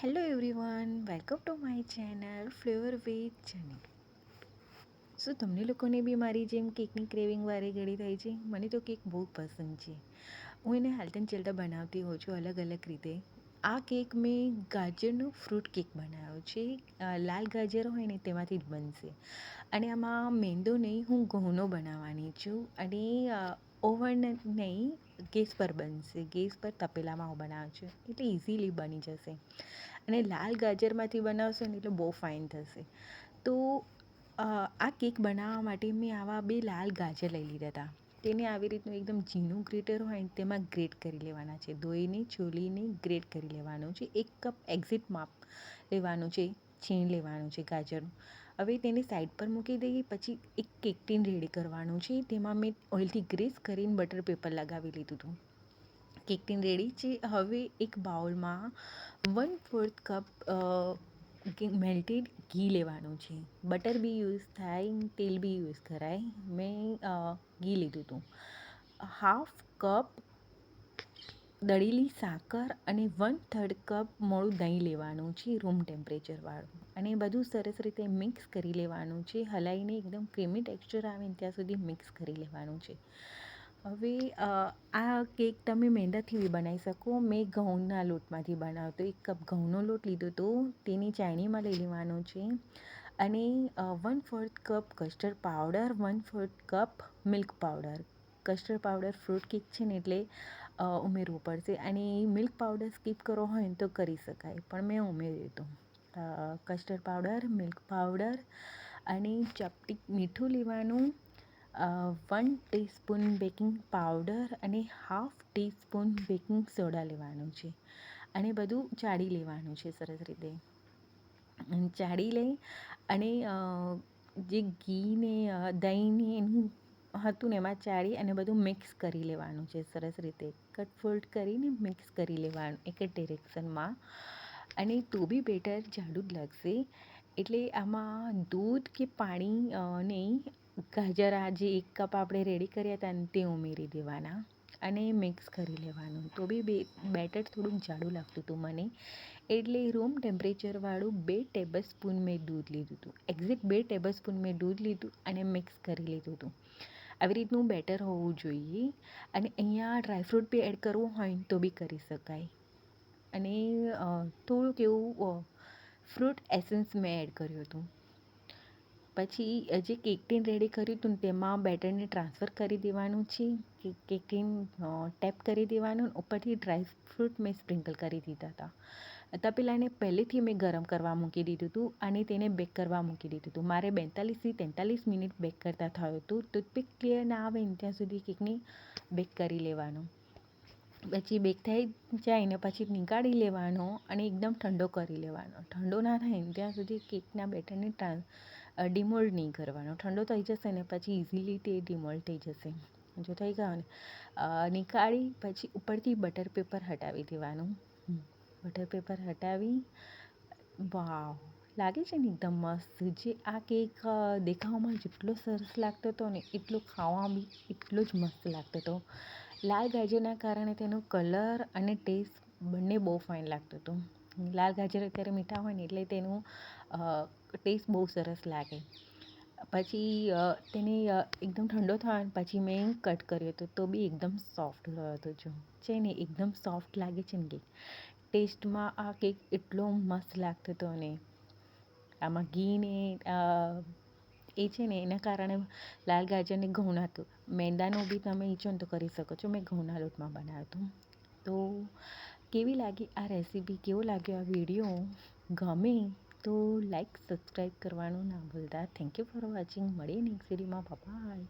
Hello everyone, welcome to my channel flavour with Jani. શું તમને લોકોને બી મારી જેમ કેકની ક્રેવિંગ વારે ઘડી થાય છે? મને તો કેક બહુ પસંદ છે. હું એને હાલતા ચાલતા બનાવતી હોઉં છું અલગ અલગ રીતે. આ કેક મેં ગાજરનો ફ્રૂટ કેક બનાવ્યો છે. લાલ ગાજર હોય ને તેમાંથી જ બનશે. અને આમાં મેંદો નહીં, હું ઘઉંનો બનાવવાની છું. અને ઓવન નહીં, ગેસ પર બનશે. ગેસ પર તપેલામાં હું બનાવું છું, એટલે ઇઝીલી બની જશે. અને લાલ ગાજરમાંથી બનાવશો ને એટલે બહુ ફાઇન થશે. તો આ કેક બનાવવા માટે મેં આવા 2 લાલ ગાજર લઈ લીધા હતા. તેને આવી રીતનું એકદમ ઝીણું ગ્રેટર હોય ને તેમાં ગ્રેટ કરી લેવાના છે. ધોઈને છોલીને ગ્રેટ કરી લેવાનું છે. 1 કપ એક્ઝેક્ટ માપ લેવાનું છે. છીણ લેવાનું છે ગાજરનું. હવે તેને સાઈડ પર મૂકી દઈએ. પછી એક કેક ટીન રેડી કરવાનું છે. તેમાં મેં ઓઇલથી ગ્રીસ કરીને બટર પેપર લગાવી લીધું હતું. કેક ટીન રેડી છે. હવે એક બાઉલમાં 1/4 કપ મેલ્ટેડ ઘી લેવાનું છે. બટર બી યુઝ થાય, તેલ બી યુઝ કરાય. મેં ઘી લીધું હતું. 1/2 કપ દળેલી સાકર અને 1/3 કપ મોળું દહીં લેવાનું છે, રૂમ ટેમ્પરેચરવાળું. અને બધું સરસ રીતે મિક્સ કરી લેવાનું છે. હલાવીને એકદમ ક્રીમી ટેક્સચર આવે ને ત્યાં સુધી મિક્સ કરી લેવાનું છે. હવે આ કેક તમે મેંદાથી બી બનાવી શકો. મેં ઘઉંના લોટમાંથી બનાવતો 1 કપ ઘઉંનો લોટ લીધો હતો. તેની ચાળણીમાં લઈ લેવાનું છે. અને 1/4 cup custard powder, 1/4 cup milk powder. Custard powder fruit cake છે ને એટલે ઉમેરવું પડશે. અને મિલ્ક પાવડર સ્કીપ કરવો હોય ને તો કરી શકાય, પણ મેં ઉમેર્યું હતું. કસ્ટર્ડ પાવડર, મિલ્ક પાવડર અને ચપટી મીઠું લેવાનું. 1 ટીસ્પૂન બેકિંગ પાવડર અને 1/2 ટીસ્પૂન બેકિંગ સોડા લેવાનું છે. અને બધું ચાળી લેવાનું છે સરસ રીતે. ચાળી લઈ અને જે ઘીને દહીંને એનું હતું ને એમાં ચાળી અને બધું મિક્સ કરી લેવાનું છે સરસ રીતે. કટ ફોલ્ડ કરીને મિક્સ કરી લેવાનું એક જ ડિરેક્શનમાં. અને તો બી બેટર જાડું જ લાગશે. એટલે આમાં દૂધ કે પાણી નહીં, ગાજર આ જે 1 કપ આપણે રેડી કર્યા હતા ને તે ઉમેરી દેવાના અને મિક્સ કરી લેવાનું. તો બી બેટર થોડુંક જાડું લાગતું હતું મને, એટલે રૂમ ટેમ્પરેચરવાળું 2 ટેબલ સ્પૂન મેં દૂધ લીધું હતું. એક્ઝેક્ટ 2 ટેબલ સ્પૂન મેં દૂધ લીધું અને મિક્સ કરી લીધું હતું. આવી રીતનું બેટર હોવું જોઈએ. અને અહીંયા ડ્રાયફ્રૂટ બી એડ કરવું હોય તો બી કરી શકાય. અને થોડુંક એવું ફ્રૂટ એસેન્સ મેં એડ કર્યું હતું. પછી જે કેક ટીન રેડી કર્યું હતું ને તેમાં બેટરને ટ્રાન્સફર કરી દેવાનું છે. કેક ટીન ટેપ કરી દેવાનું. ઉપરથી ડ્રાયફ્રૂટ મેં સ્પ્રિંકલ કરી દીધા હતા. તપેલાને પહેલેથી મેં ગરમ કરવા મૂકી દીધું હતું અને તેને બેક કરવા મૂકી દીધું હતું. મારે 42થી 43 મિનિટ બેક કરતાં થયું હતું. ટૂથપીક ક્લિયર ના આવે ને ત્યાં સુધી કેકને બેક કરી લેવાનું. પછી બેક થઈ જાય ને પછી નીકાળી લેવાનો અને એકદમ ઠંડો કરી લેવાનો. ઠંડો ના થાય ને ત્યાં સુધી કેકના બેટરને ડિમોલ્ડ નહીં કરવાનો. ઠંડો થઈ જશે ને પછી ઇઝીલી તે ડિમોલ્ડ થઈ જશે. જો થઈ ગયો ને નીકાળી પછી ઉપરથી બટર પેપર હટાવી દેવાનું. બટર પેપર હટાવી, વાવ, લાગે છે ને એકદમ મસ્ત. જે આ કેક દેખાવામાં જેટલો સરસ લાગતો હતો ને એટલો ખાવામાં બી એટલો જ મસ્ત લાગતો હતો. લાલ ગાજરના કારણે તેનો કલર અને ટેસ્ટ બંને બહુ ફાઇન લાગતું હતું. લાલ ગાજર અત્યારે મીઠા હોય ને એટલે તેનું ટેસ્ટ બહુ સરસ લાગે. પછી તેને એકદમ ઠંડો થયો ને પછી મેં કટ કર્યો હતો તો બી એકદમ સોફ્ટ રહ્યો હતો. જો છે ને એકદમ સોફ્ટ લાગે છે ને કેક. ટેસ્ટમાં આ કેક એટલો મસ્ત લાગતો હતો ને. આમાં ઘીને એ છે ને એના કારણે લાલ ગાજરને ઘઉંના હતું. મેંદાનું બી તમે ઈચ્છો ને તો કરી શકો છો. મેં ઘઉંના લોટમાં બનાવ્યું હતું. તો કેવી લાગી આ રેસીપી, કેવો લાગ્યો આ વિડીયો? ગમે તો લાઈક સબસ્ક્રાઈબ કરવાનું ના ભૂલતા. Thank you for watching. મળીએ નેક્સ્ટ વિડીયોમાં. બાય.